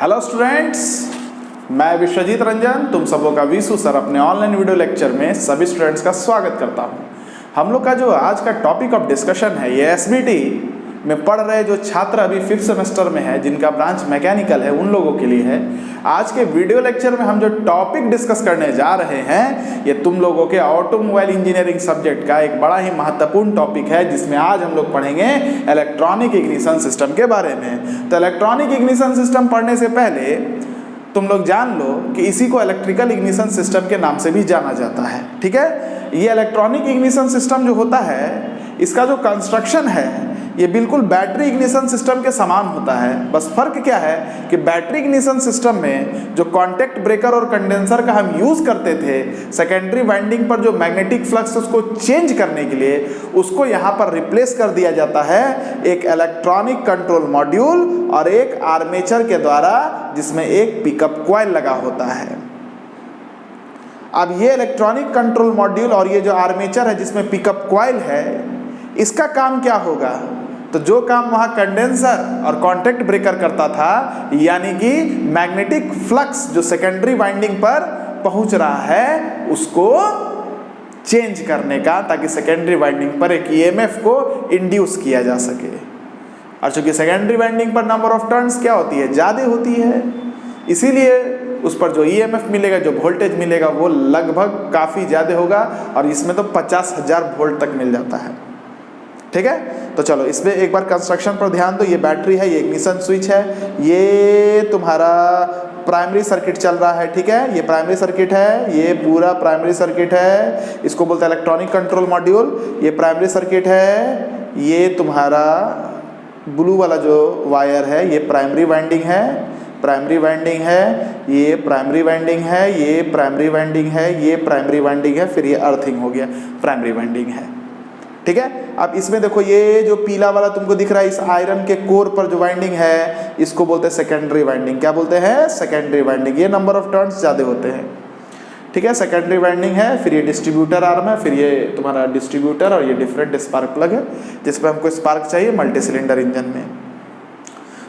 Hello students, मैं विश्वजीत रंजन तुम सबों का विशु सर अपने ऑनलाइन वीडियो लेक्चर में सभी स्टूडेंट्स का स्वागत करता हूं। हम लोग का जो आज का टॉपिक ऑफ डिस्कशन है ये एसबीटी में पढ़ रहे जो छात्र अभी 5th सेमेस्टर में है, जिनका ब्रांच मैकेनिकल है, उन लोगों के लिए है। आज के वीडियो लेक्चर में हम जो टॉपिक डिस्कस करने जा रहे हैं ये तुम लोगों के ऑटोमोबाइल इंजीनियरिंग सब्जेक्ट का एक बड़ा ही महत्वपूर्ण टॉपिक है, जिसमें आज हम लोग पढ़ेंगे इलेक्ट्रॉनिक इग्निशन सिस्टम के बारे में। तो इलेक्ट्रॉनिक इग्निशन सिस्टम पढ़ने से पहले तुम लोग जान लो कि इसी को इलेक्ट्रिकल इग्निशन सिस्टम के नाम से भी जाना जाता है। ठीक है, ये इलेक्ट्रॉनिक इग्निशन सिस्टम जो होता है, इसका जो कंस्ट्रक्शन है ये बिल्कुल बैटरी इग्निशन सिस्टम के समान होता है। बस फर्क क्या है कि बैटरी इग्निशन सिस्टम में जो कॉन्टैक्ट ब्रेकर और कंडेंसर का हम यूज करते थे सेकेंडरी वाइंडिंग पर, जो मैग्नेटिक फ्लक्स उसको चेंज करने के लिए, उसको यहाँ पर रिप्लेस कर दिया जाता है एक इलेक्ट्रॉनिक कंट्रोल मॉड्यूल और एक आर्मेचर के द्वारा, जिसमें एक पिकअप कॉइल लगा होता है। अब ये इलेक्ट्रॉनिक कंट्रोल मॉड्यूल और ये जो आर्मेचर है जिसमें पिकअप कॉइल है, इसका काम क्या होगा? तो जो काम वहाँ कंडेंसर और कॉन्टैक्ट ब्रेकर करता था, यानी कि मैग्नेटिक फ्लक्स जो सेकेंडरी वाइंडिंग पर पहुंच रहा है उसको चेंज करने का, ताकि सेकेंडरी वाइंडिंग पर एक ईएमएफ को इंड्यूस किया जा सके। और चूंकि सेकेंडरी वाइंडिंग पर नंबर ऑफ टर्न्स क्या होती है, ज़्यादा होती है, इसीलिए उस पर जो ईएमएफ मिलेगा, जो वोल्टेज मिलेगा, वो लगभग काफ़ी ज़्यादा होगा। और इसमें तो 50,000 वोल्ट तक मिल जाता है। ठीक है, तो चलो इसमें एक बार कंस्ट्रक्शन पर ध्यान दो। ये बैटरी है, ये इग्निशन स्विच है, ये तुम्हारा प्राइमरी सर्किट चल रहा है। ठीक है, ये प्राइमरी सर्किट है, ये पूरा प्राइमरी सर्किट है, इसको बोलते हैं इलेक्ट्रॉनिक कंट्रोल मॉड्यूल। ये प्राइमरी सर्किट है, ये तुम्हारा ब्लू वाला जो वायर है ये प्राइमरी वाइंडिंग है, प्राइमरी वाइंडिंग है, ये प्राइमरी वाइंडिंग है, ये प्राइमरी वाइंडिंग है, ये प्राइमरी वाइंडिंग है, फिर ये अर्थिंग हो गया, प्राइमरी वाइंडिंग है। ठीक है, अब इसमें देखो ये जो पीला वाला तुमको दिख रहा है, इस आयरन के कोर पर जो वाइंडिंग है इसको बोलते हैं सेकेंडरी वाइंडिंग। क्या बोलते हैं? Secondary winding. ये नंबर ऑफ टर्न्स ज़्यादा होते हैं। ठीक है, सेकेंडरी वाइंडिंग है, फिर ये डिस्ट्रीब्यूटर आर्म है, फिर ये तुम्हारा डिस्ट्रीब्यूटर और ये डिफरेंट स्पार्क प्लग है, जिसमें हमको स्पार्क चाहिए मल्टी सिलेंडर इंजन में।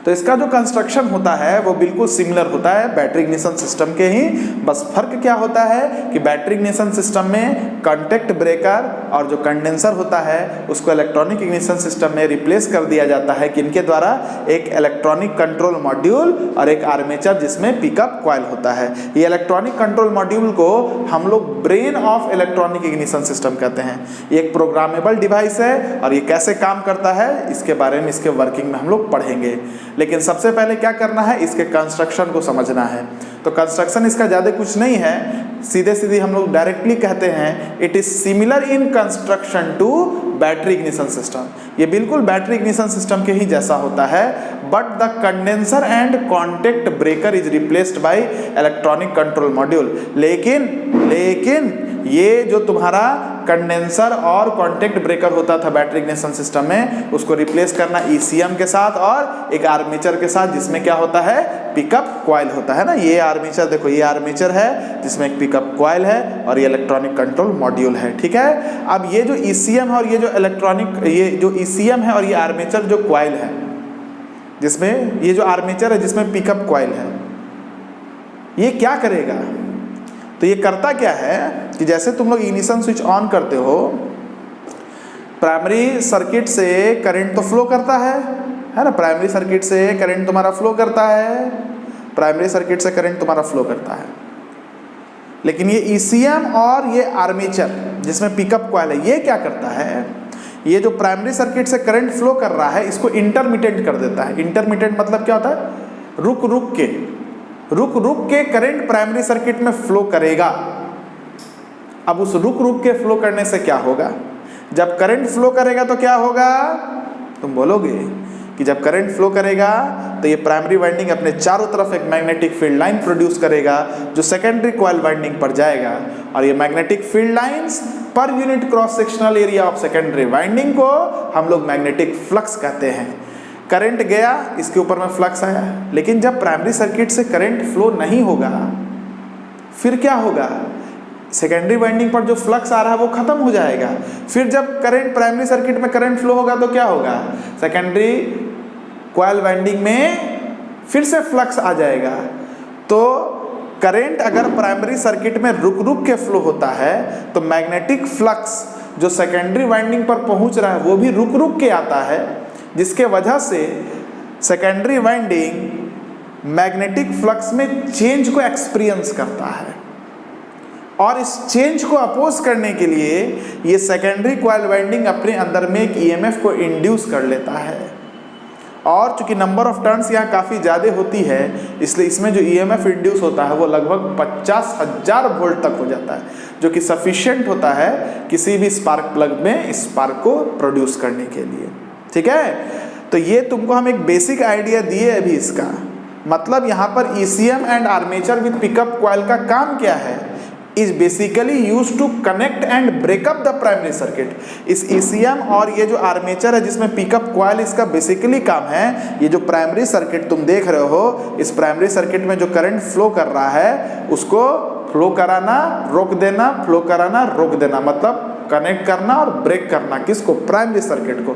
तो इसका जो कंस्ट्रक्शन होता है वो बिल्कुल सिमिलर होता है बैटरी इग्निशन सिस्टम के ही। बस फर्क क्या होता है कि बैटरी इग्निशन सिस्टम में कॉन्टैक्ट ब्रेकर और जो कंडेंसर होता है उसको इलेक्ट्रॉनिक इग्निशन सिस्टम में रिप्लेस कर दिया जाता है, किनके द्वारा? एक इलेक्ट्रॉनिक कंट्रोल मॉड्यूल और एक आर्मेचर जिसमें पिकअप कॉइल होता है। ये इलेक्ट्रॉनिक कंट्रोल मॉड्यूल को हम लोग brain of electronic ignition system कहते हैं। ये एक प्रोग्रामेबल डिवाइस है और ये कैसे काम करता है इसके बारे में, इसके वर्किंग में हम लोग पढ़ेंगे। लेकिन सबसे पहले क्या करना है, इसके कंस्ट्रक्शन को समझना है। तो कंस्ट्रक्शन इसका ज़्यादा कुछ नहीं है, सीधे सीधे हम लोग डायरेक्टली कहते हैं it is similar in construction to battery ignition system. ये बिल्कुल बैटरी इग्निशन सिस्टम के ही जैसा होता है, but the condenser and contact breaker is replaced by electronic control module. लेकिन ये जो तुम्हारा कंडेंसर और कॉन्टैक्ट ब्रेकर होता था बैटरी इग्निशन सिस्टम में, उसको रिप्लेस करना ईसीएम के साथ और एक आर्मेचर के साथ, जिसमें क्या होता है? पिकअप कॉइल होता है ना। ये आर्मेचर देखो, ये आर्मेचर है जिसमें एक पिकअप कॉइल है और ये इलेक्ट्रॉनिक कंट्रोल मॉड्यूल है। ठीक है, अब ये जो ईसीएम है और ये जो इलेक्ट्रॉनिक, ये जो ईसीएम है और ये आर्मेचर जो कॉइल है, जिसमें ये जो आर्मेचर है जिसमें पिकअप कॉइल है, ये क्या करेगा? तो ये करता क्या है कि जैसे तुम लोग इग्निशन स्विच ऑन करते हो, प्राइमरी सर्किट से करंट तो फ्लो करता है ना। प्राइमरी सर्किट से करंट तुम्हारा फ्लो करता है, प्राइमरी सर्किट से करंट तुम्हारा फ्लो करता है। लेकिन ये ईसीएम और ये आर्मेचर जिसमें पिकअप कॉइल है, ये क्या करता है? ये जो प्राइमरी सर्किट से करंट फ्लो कर रहा है इसको इंटरमिटेंट कर देता है। इंटरमिटेंट मतलब क्या होता है? रुक रुक के करंट प्राइमरी सर्किट में फ्लो करेगा। अब उस रुक के फ्लो करने से क्या होगा? जब करंट फ्लो करेगा तो क्या होगा? तुम बोलोगे कि जब करंट फ्लो करेगा तो ये प्राइमरी वाइंडिंग अपने चारों तरफ एक मैग्नेटिक फील्ड लाइन प्रोड्यूस करेगा जो सेकेंडरी कॉइल वाइंडिंग पर जाएगा, और ये magnetic field lines per unit cross sectional area of secondary winding को हम लोग मैग्नेटिक फ्लक्स कहते हैं। करंट गया, इसके ऊपर में फ्लक्स आया। लेकिन जब प्राइमरी सर्किट से करंट फ्लो नहीं होगा फिर क्या होगा? सेकेंडरी वाइंडिंग पर जो फ्लक्स आ रहा है वो खत्म हो जाएगा। फिर जब करंट प्राइमरी सर्किट में करंट फ्लो होगा तो क्या होगा? सेकेंडरी कॉइल वाइंडिंग में फिर से फ्लक्स आ जाएगा। तो करंट अगर प्राइमरी सर्किट में रुक रुक के फ्लो होता है तो मैग्नेटिक फ्लक्स जो सेकेंडरी वाइंडिंग पर पहुंच रहा है वो भी रुक रुक के आता है, जिसके वजह से सेकेंडरी वाइंडिंग मैग्नेटिक फ्लक्स में चेंज को एक्सपीरियंस करता है और इस चेंज को अपोज करने के लिए ये सेकेंडरी कॉइल वाइंडिंग अपने अंदर में एक ईएमएफ को इंड्यूस कर लेता है। और चूंकि नंबर ऑफ टर्न्स यहाँ काफ़ी ज़्यादा होती है इसलिए इसमें जो ईएमएफ इंड्यूस होता है वो लगभग 50,000 वोल्ट तक हो जाता है, जो कि सफिशिएंट होता है किसी भी स्पार्क प्लग में स्पार्क को प्रोड्यूस करने के लिए। ठीक है, तो ये तुमको हम एक बेसिक आइडिया दिए अभी इसका। मतलब यहाँ पर ECM and armature with pickup coil का काम क्या है, is basically use to connect and break up the primary circuit. इस ईसीएम और ये जो आर्मेचर है जिसमें पिकअप कॉइल, इसका बेसिकली काम है ये जो प्राइमरी सर्किट तुम देख रहे हो, इस प्राइमरी सर्किट में जो करंट फ्लो कर रहा है उसको फ्लो कराना, रोक देना, फ्लो कराना, रोक देना, मतलब कनेक्ट करना और ब्रेक करना। किसको? प्राइमरी सर्किट को।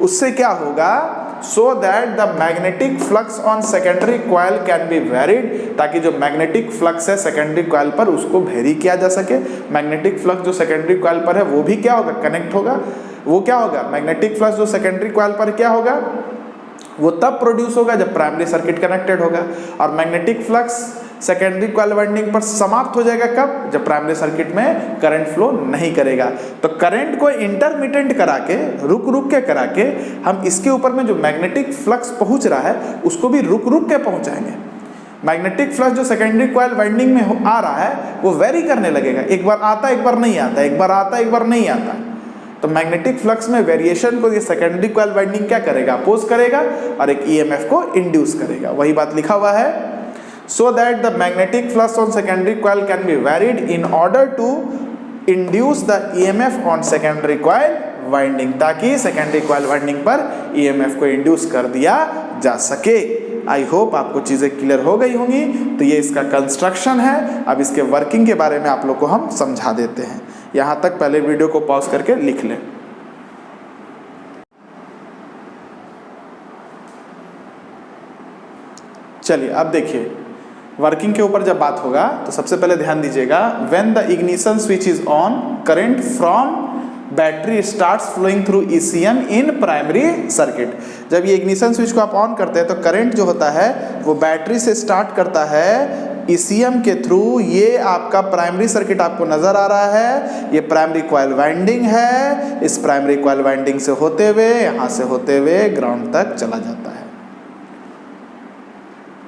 उससे क्या होगा, so that the magnetic flux on secondary coil can be varied, ताकि जो मैग्नेटिक फ्लक्स है सेकेंडरी कॉइल पर उसको वेरी किया जा सके। मैग्नेटिक फ्लक्स जो सेकेंडरी कॉइल पर है वो भी क्या होगा, कनेक्ट होगा। वो क्या होगा, मैग्नेटिक फ्लक्स जो सेकेंडरी कॉइल पर क्या होगा, वो तब प्रोड्यूस होगा जब प्राइमरी सर्किट कनेक्टेड होगा। और magnetic flux secondary coil winding पर समाप्त हो जाएगा कब, जब प्राइमरी सर्किट में करंट फ्लो नहीं करेगा। तो करंट को इंटरमिटेंट करा के, रुक रुक के करा के, हम इसके ऊपर में जो मैग्नेटिक फ्लक्स पहुंच रहा है उसको भी रुक रुक के पहुंचाएंगे। मैग्नेटिक फ्लक्स जो सेकेंडरी कॉइल वाइंडिंग में आ रहा है वो वेरी करने लगेगा, एक बार आता एक बार नहीं आता, एक बार आता एक बार नहीं आता। तो मैग्नेटिक फ्लक्स में वेरिएशन को ये सेकेंडरी कॉइल वाइंडिंग क्या करेगा, अपोज करेगा और एक ईएमएफ को इंड्यूस करेगा। वही बात लिखा हुआ है, so that the magnetic flux on secondary coil can be varied in order to induce the EMF on secondary coil winding, ताकि सेकेंडरी कॉइल वाइंडिंग पर EMF को इंड्यूस कर दिया जा सके। आई होप आपको चीज़ें क्लियर हो गई होंगी। तो ये इसका कंस्ट्रक्शन है। अब इसके वर्किंग के बारे में आप लोग को हम समझा देते हैं। यहाँ तक पहले वीडियो को पॉज करके लिख लें। चलिए अब देखिए, वर्किंग के ऊपर जब बात होगा तो सबसे पहले ध्यान दीजिएगा, when the ignition switch is on, current from battery starts flowing through ECM in primary circuit. जब ये इग्निशन स्विच को आप ऑन करते हैं तो करंट जो होता है वो बैटरी से स्टार्ट करता है ईसीएम के थ्रू। ये आपका प्राइमरी सर्किट आपको नजर आ रहा है, ये प्राइमरी कॉइल वाइंडिंग है। इस प्राइमरी कॉइल वाइंडिंग से होते हुए, यहाँ से होते हुए ग्राउंड तक चला जाता है।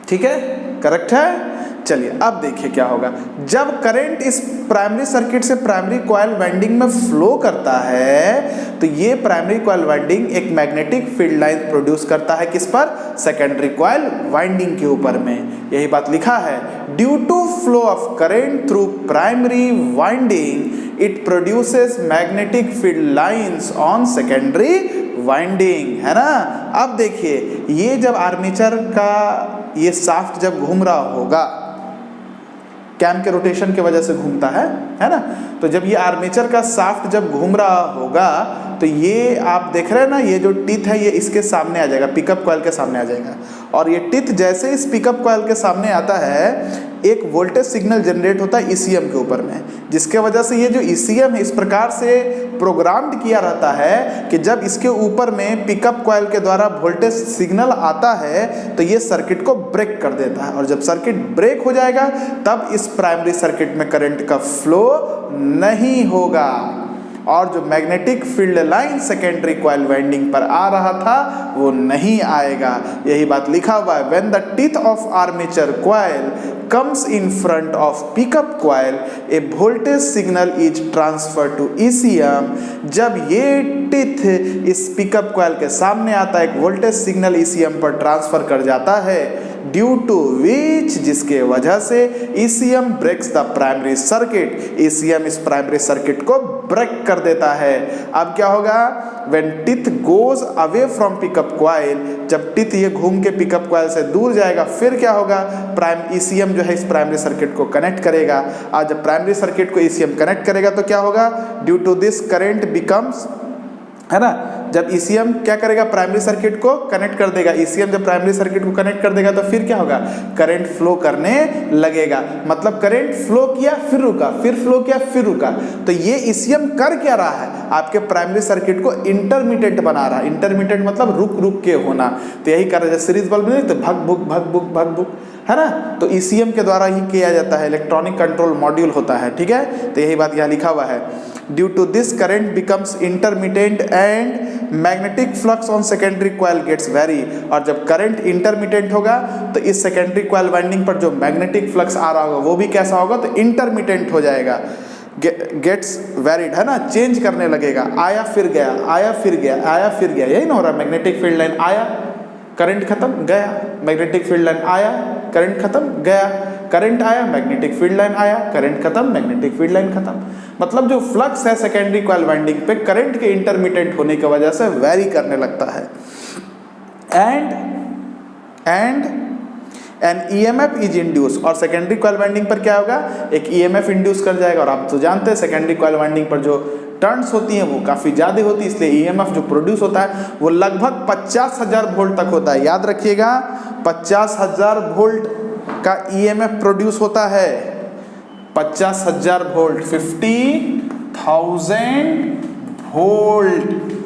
ठीक है, करेक्ट है। चलिए अब देखिए क्या होगा, जब करंट इस प्राइमरी सर्किट से प्राइमरी कॉइल वाइंडिंग में फ्लो करता है तो ये प्राइमरी कॉइल वाइंडिंग एक मैग्नेटिक फील्ड लाइन प्रोड्यूस करता है। किस पर? सेकेंडरी कॉइल वाइंडिंग के ऊपर में। यही बात लिखा है, due to flow of current through primary winding it produces magnetic field lines on secondary winding, है ना। अब देखिए, ये जब आर्मेचर का ये शाफ्ट जब घूम रहा होगा, कैम के रोटेशन की वजह से घूमता है ना। तो जब ये आर्मेचर का शाफ्ट जब घूम रहा होगा तो ये आप देख रहे हैं ना, ये जो टिथ है ये इसके सामने आ जाएगा, पिकअप कॉइल के सामने आ जाएगा। और ये टिथ जैसे इस पिकअप कॉइल के सामने आता है, एक वोल्टेज सिग्नल जनरेट होता है ईसीएम के ऊपर में, जिसके वजह से ये जो ईसीएम है इस प्रकार से प्रोग्राम्ड किया रहता है कि जब इसके ऊपर में पिकअप कॉइल के द्वारा वोल्टेज सिग्नल आता है तो ये सर्किट को ब्रेक कर देता है। और जब सर्किट ब्रेक हो जाएगा तब इस प्राइमरी सर्किट में करंट का फ्लो नहीं होगा और जो magnetic field line secondary coil winding पर आ रहा था वो नहीं आएगा। यही बात लिखा हुआ है, when the teeth of armature coil comes in front of pickup coil, a voltage signal is transferred to ECM। जब ये टिथ इस पिकअप कॉइल के सामने आता है, एक वोल्टेज सिग्नल ECM पर ट्रांसफर कर जाता है, ड्यू टू विच, जिसके वजह से ECM breaks the primary circuit, ECM इस प्राइमरी सर्किट को ब्रेक कर देता है। अब क्या होगा, when teeth goes away from pickup coil, जब टिथ ये घूम के पिकअप कॉइल से दूर जाएगा फिर क्या होगा, ECM जो है इस प्राइमरी सर्किट को कनेक्ट करेगा। आज जब प्राइमरी सर्किट को ECM कनेक्ट करेगा तो क्या होगा, due to this current becomes, है ना, जब ईसीएम क्या करेगा, प्राइमरी सर्किट को कनेक्ट कर देगा। ईसीएम जब प्राइमरी सर्किट को कनेक्ट कर देगा तो फिर क्या होगा, करंट फ्लो करने लगेगा। मतलब करंट फ्लो किया फिर रुका, फिर फ्लो किया फिर रुका। तो ये ईसीएम कर क्या रहा है, आपके प्राइमरी सर्किट को इंटरमिटेंट बना रहा है। इंटरमिटेंट मतलब रुक रुक के होना। तो यही कर रहा है, सीरीज बल्ब में तो भग भुक है ना, तो ईसीएम के द्वारा ही किया जाता है। इलेक्ट्रॉनिक कंट्रोल मॉड्यूल होता है, ठीक है। तो यही बात यहाँ लिखा हुआ है, due to this current becomes intermittent and magnetic flux on secondary coil gets vary. और जब करंट इंटरमिटेंट होगा तो इस सेकेंडरी कॉइल वाइंडिंग पर जो मैग्नेटिक फ्लक्स आ रहा होगा वो भी कैसा होगा, तो इंटरमिटेंट हो जाएगा। गेट्स वेरिड है ना, चेंज करने लगेगा। आया फिर गया, आया फिर गया, आया फिर गया, यही ना हो रहा। मैग्नेटिक फील्ड लाइन आया, करंट खत्म, गया। मैग्नेटिक फील्ड लाइन आया, करंट खत्म, गया। करंट आया, मैग्नेटिक फील्ड लाइन आया, करंट खत्म, मैग्नेटिक फील्ड लाइन खत्म। मतलब जो फ्लक्स है सेकेंडरी कॉइल वाइंडिंग पे करंट के इंटरमिटेंट होने की वजह से वेरी करने लगता है। And an EMF is induce. और सेकेंडरी कॉइल वाइंडिंग पर क्या होगा, एक ईएमएफ इंड्यूस कर जाएगा। और आप तो जानते हैं सेकेंडरी कॉइल वाइंडिंग पर जो टर्न्स होती हैं वो काफ़ी ज़्यादा होती है, इसलिए ईएमएफ जो प्रोड्यूस होता है वो लगभग 50,000 वोल्ट तक होता है। याद रखिएगा, 50,000 वोल्ट का ईएमएफ प्रोड्यूस होता है। 50,000 वोल्ट, 50,000 वोल्ट।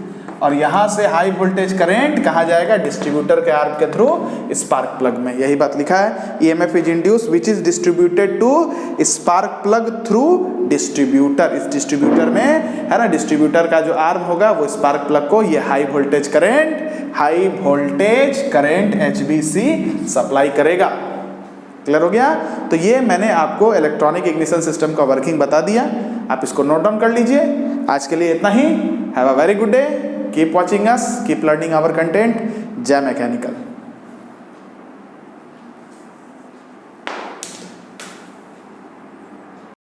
और यहाँ से हाई वोल्टेज करंट कहाँ जाएगा, डिस्ट्रीब्यूटर के आर्म के थ्रू स्पार्क प्लग में। यही बात लिखा है, EMF is induce which is distributed to spark plug through distributor. इस डिस्ट्रीब्यूटर में है ना, डिस्ट्रीब्यूटर का जो आर्म होगा वो स्पार्क प्लग को ये high voltage current HVC supply करेगा। क्लियर हो गया। तो ये मैंने आपको इलेक्ट्रॉनिक इग्निशन सिस्टम का वर्किंग बता दिया, आप इसको नोट डाउन कर लीजिए। आज के लिए इतना ही। Have a very good day, keep watching us, keep learning our content. जय मैकेनिकल।